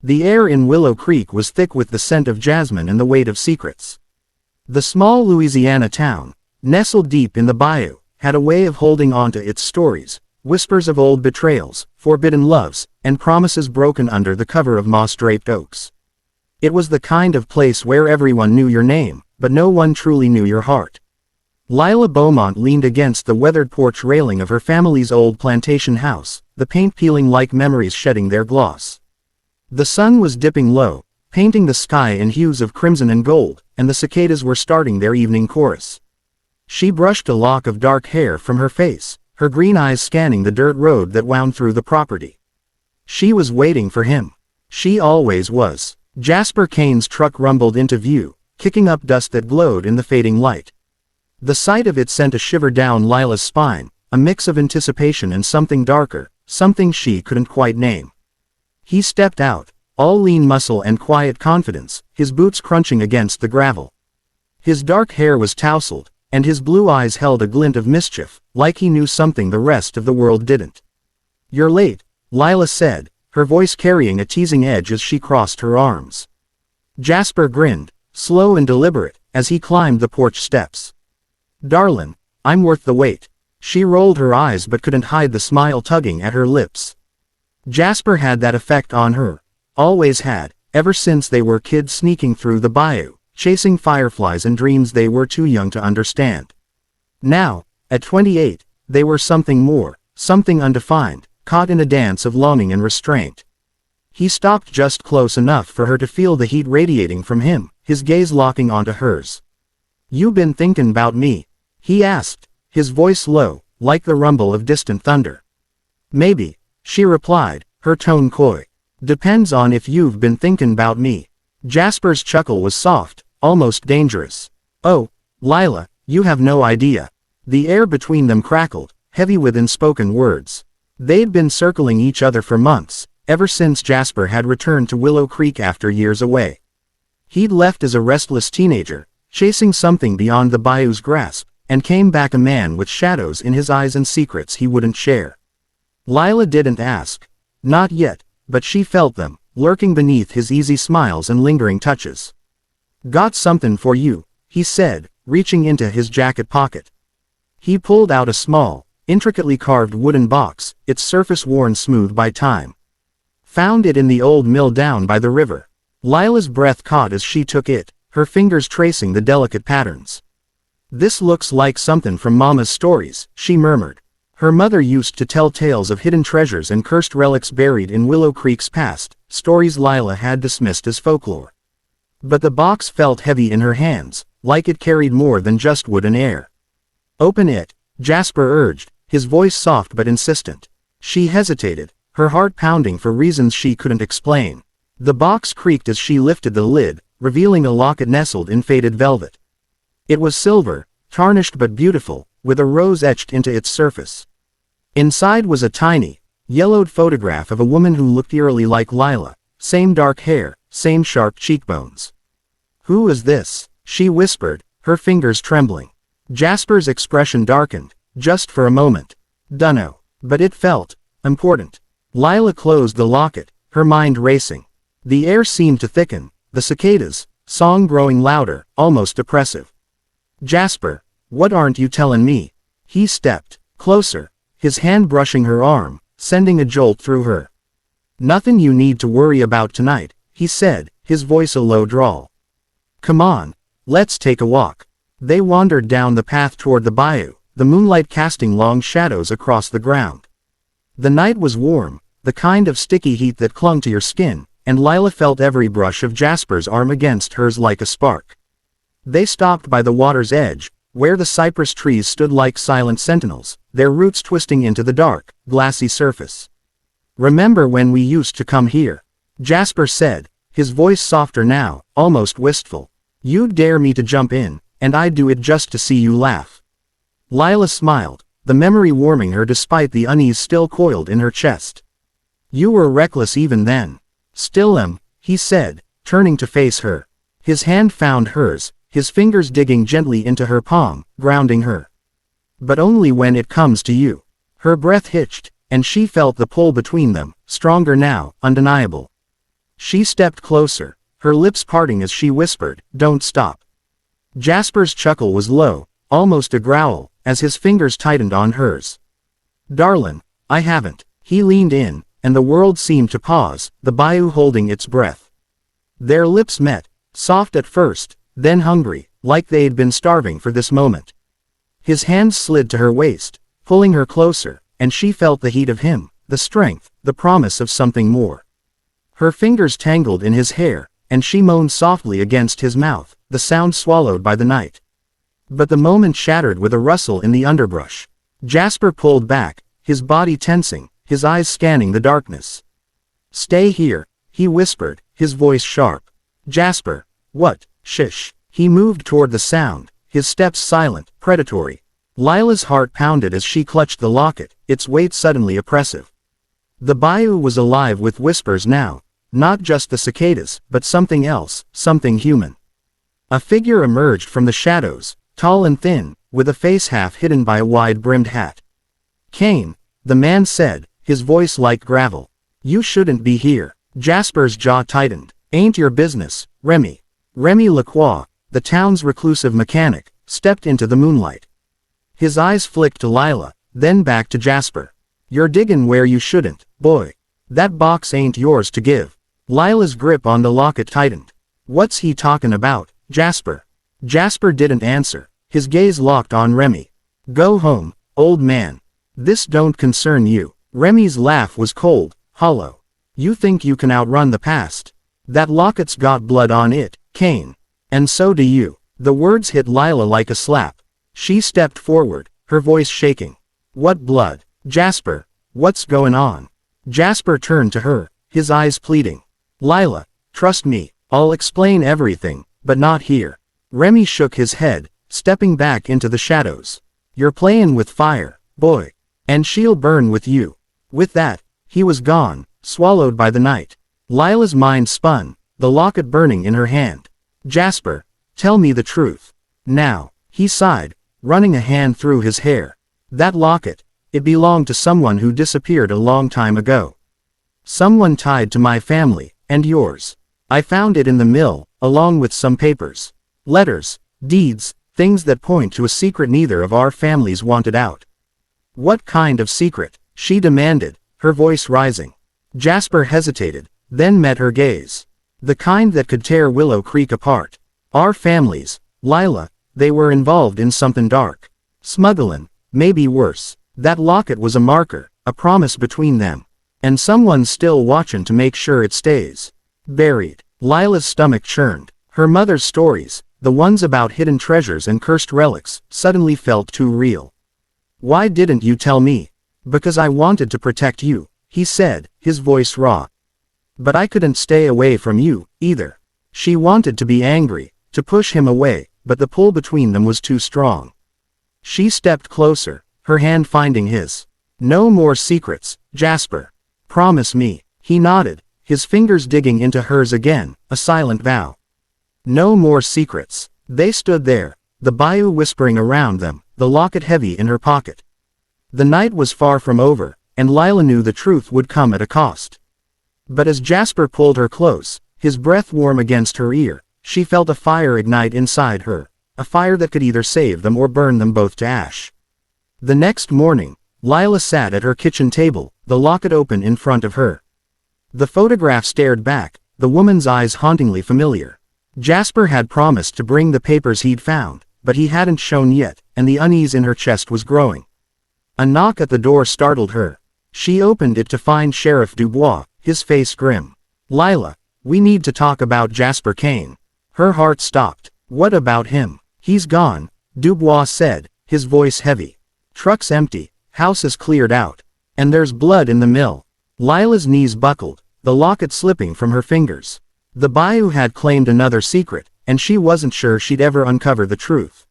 The air in Willow Creek was thick with the scent of jasmine and the weight of secrets. The small Louisiana town, nestled deep in the bayou, had a way of holding on to its stories, whispers of old betrayals, forbidden loves, and promises broken under the cover of moss-draped oaks. It was the kind of place where everyone knew your name, but no one truly knew your heart. Lila Beaumont leaned against the weathered porch railing of her family's old plantation house, the paint peeling like memories shedding their gloss. The sun was dipping low, painting the sky in hues of crimson and gold, and the cicadas were starting their evening chorus. She brushed a lock of dark hair from her face, her green eyes scanning the dirt road that wound through the property. She was waiting for him. She always was. Jasper Kane's truck rumbled into view, kicking up dust that glowed in the fading light. The sight of it sent a shiver down Lila's spine, a mix of anticipation and something darker, something she couldn't quite name. He stepped out, all lean muscle and quiet confidence, his boots crunching against the gravel. His dark hair was tousled, and his blue eyes held a glint of mischief, like he knew something the rest of the world didn't. "You're late," Lila said, her voice carrying a teasing edge as she crossed her arms. Jasper grinned, slow and deliberate, as he climbed the porch steps. "Darlin', I'm worth the wait." She rolled her eyes but couldn't hide the smile tugging at her lips. Jasper had that effect on her. Always had, ever since they were kids sneaking through the bayou, chasing fireflies and dreams they were too young to understand. Now, at 28, they were something more, something undefined, caught in a dance of longing and restraint. He stopped just close enough for her to feel the heat radiating from him, his gaze locking onto hers. "You been thinkin' 'bout me?" he asked, his voice low, like the rumble of distant thunder. "Maybe," she replied, her tone coy. "Depends on if you've been thinkin' 'bout me." Jasper's chuckle was soft, almost dangerous. "Oh, Lila, you have no idea." The air between them crackled, heavy with unspoken words. They'd been circling each other for months, ever since Jasper had returned to Willow Creek after years away. He'd left as a restless teenager, chasing something beyond the bayou's grasp, and came back a man with shadows in his eyes and secrets he wouldn't share. Lila didn't ask. Not yet, but she felt them, lurking beneath his easy smiles and lingering touches. "Got something for you," he said, reaching into his jacket pocket. He pulled out a small, intricately carved wooden box, its surface worn smooth by time. "Found it in the old mill down by the river." Lila's breath caught as she took it, her fingers tracing the delicate patterns. "This looks like something from Mama's stories," she murmured. Her mother used to tell tales of hidden treasures and cursed relics buried in Willow Creek's past, stories Lila had dismissed as folklore. But the box felt heavy in her hands, like it carried more than just wood and air. "Open it," Jasper urged, his voice soft but insistent. She hesitated, her heart pounding for reasons she couldn't explain. The box creaked as she lifted the lid, revealing a locket nestled in faded velvet. It was silver, tarnished but beautiful, with a rose etched into its surface. Inside was a tiny, yellowed photograph of a woman who looked eerily like Lila, same dark hair, same sharp cheekbones. "Who is this?" she whispered, her fingers trembling. Jasper's expression darkened, just for a moment. "Dunno, but it felt important." Lila closed the locket, her mind racing. The air seemed to thicken, the cicadas, song growing louder, almost oppressive. "Jasper, what aren't you telling me?" He stepped closer, his hand brushing her arm, sending a jolt through her. "Nothing you need to worry about tonight," he said, his voice a low drawl. "Come on, let's take a walk." They wandered down the path toward the bayou, the moonlight casting long shadows across the ground. The night was warm, the kind of sticky heat that clung to your skin, and Lila felt every brush of Jasper's arm against hers like a spark. They stopped by the water's edge, where the cypress trees stood like silent sentinels, their roots twisting into the dark, glassy surface. "Remember when we used to come here?" Jasper said, his voice softer now, almost wistful. "You'd dare me to jump in, and I'd do it just to see you laugh." Lila smiled, the memory warming her despite the unease still coiled in her chest. "You were reckless even then." "Still am," he said, turning to face her. His hand found hers, his fingers digging gently into her palm, grounding her. "But only when it comes to you." Her breath hitched, and she felt the pull between them, stronger now, undeniable. She stepped closer, her lips parting as she whispered, "Don't stop." Jasper's chuckle was low, almost a growl, as his fingers tightened on hers. "Darlin', I haven't." He leaned in, and the world seemed to pause, the bayou holding its breath. Their lips met, soft at first, then hungry, like they'd been starving for this moment. His hands slid to her waist, pulling her closer, and she felt the heat of him, the strength, the promise of something more. Her fingers tangled in his hair, and she moaned softly against his mouth, the sound swallowed by the night. But the moment shattered with a rustle in the underbrush. Jasper pulled back, his body tensing, his eyes scanning the darkness. "Stay here," he whispered, his voice sharp. "Jasper." "What?" "Shish." He moved toward the sound, his steps silent, predatory. Lila's heart pounded as she clutched the locket, its weight suddenly oppressive. The bayou was alive with whispers now, not just the cicadas, but something else, something human. A figure emerged from the shadows, tall and thin, with a face half hidden by a wide-brimmed hat. "Kane," the man said, his voice like gravel. "You shouldn't be here." Jasper's jaw tightened. "Ain't your business, Remy." Remy Lacroix, the town's reclusive mechanic, stepped into the moonlight. His eyes flicked to Lila, then back to Jasper. "You're diggin' where you shouldn't, boy. That box ain't yours to give." Lila's grip on the locket tightened. "What's he talkin' about, Jasper?" Jasper didn't answer, his gaze locked on Remy. "Go home, old man. This don't concern you." Remy's laugh was cold, hollow. "You think you can outrun the past? That locket's got blood on it, Kane. And so do you." The words hit Lila like a slap. She stepped forward, her voice shaking. "What blood? Jasper, what's going on?" Jasper turned to her, his eyes pleading. "Lila, trust me, I'll explain everything, but not here." Remy shook his head, stepping back into the shadows. "You're playin' with fire, boy. And she'll burn with you." With that, he was gone, swallowed by the night. Lila's mind spun, the locket burning in her hand. "Jasper, tell me the truth. Now." He sighed, running a hand through his hair. "That locket, it belonged to someone who disappeared a long time ago. Someone tied to my family, and yours. I found it in the mill, along with some papers. Letters, deeds, things that point to a secret neither of our families wanted out." "What kind of secret?" she demanded, her voice rising. Jasper hesitated, then met her gaze. "The kind that could tear Willow Creek apart. Our families, Lila, they were involved in something dark. Smuggling, maybe worse. That locket was a marker, a promise between them. And someone's still watching to make sure it stays buried." Lila's stomach churned. Her mother's stories, the ones about hidden treasures and cursed relics, suddenly felt too real. "Why didn't you tell me?" "Because I wanted to protect you," he said, his voice raw. "But I couldn't stay away from you, either." She wanted to be angry, to push him away, but the pull between them was too strong. She stepped closer, her hand finding his. "No more secrets, Jasper. Promise me." He nodded, his fingers digging into hers again, a silent vow. No more secrets. They stood there, the bayou whispering around them, the locket heavy in her pocket. The night was far from over, and Lila knew the truth would come at a cost. But as Jasper pulled her close, his breath warm against her ear, she felt a fire ignite inside her, a fire that could either save them or burn them both to ash. The next morning, Lila sat at her kitchen table, the locket open in front of her. The photograph stared back, the woman's eyes hauntingly familiar. Jasper had promised to bring the papers he'd found, but he hadn't shown yet, and the unease in her chest was growing. A knock at the door startled her. She opened it to find Sheriff Dubois, his face grim. "Lila, we need to talk about Jasper Kane." Her heart stopped. "What about him?" "He's gone," Dubois said, his voice heavy. "Truck's empty, house is cleared out. And there's blood in the mill." Lila's knees buckled, the locket slipping from her fingers. The bayou had claimed another secret, and she wasn't sure she'd ever uncover the truth.